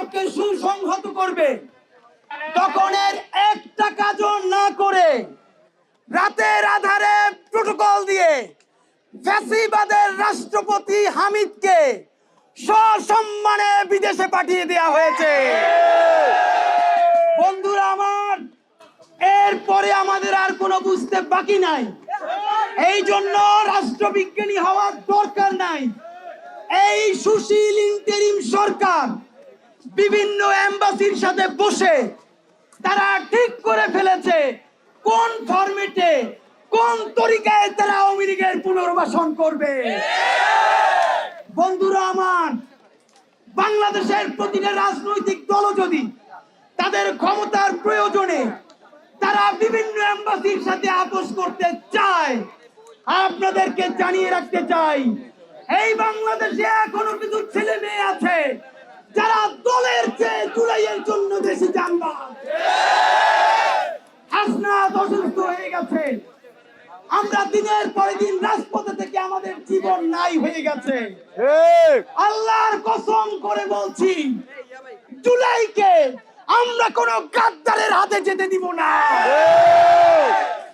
রাষ্ট্রকে সুসংহত করবে, তখন এর একটা কাজও না করে রাতের আধারে প্রোটোকল দিয়ে ফ্যাসিবাদের রাষ্ট্রপতি হামিদকে সসম্মানে বিদেশে পাঠিয়ে দেওয়া হয়েছে। বন্ধুরা আমার, এরপরে আমাদের আর কোনো বুঝতে বাকি নাই। এই জন্য রাষ্ট্রবিজ্ঞানী হওয়ার দরকার নাই। এই সুশীল ইন্টারিম সরকার বিভিন্ন এম্বাসির সাথে বসে তারা ঠিক করে ফেলেছে কোন ফরম্যাটে, কোন তরিকায় তারা আওয়ামী লীগের পুনর্বাসন করবে। বন্ধুরা আমার, বাংলাদেশের প্রতিটা রাজনৈতিক দল যদি তাদের ক্ষমতার প্রয়োজনে তারা বিভিন্ন এম্বাসির সাথে আপোষ করতে চায়, আপনাদেরকে জানিয়ে রাখতে চাই, এই বাংলাদেশে এখনো কিছু ছেলে মেয়ে আছে যারা দলের চেয়ে জুলাইয়ের জন্য বেশি জানবান। হাসনাত অসুস্থ হয়ে গেছে, আমরা দিনের পরে দিন রাজপথে থেকে আমাদের জীবন নাই হয়ে গেছে। আল্লাহর কসম করে বলছি, জুলাইকে আমরা কোনো গাদ্দারের হাতে যেতে দিব না।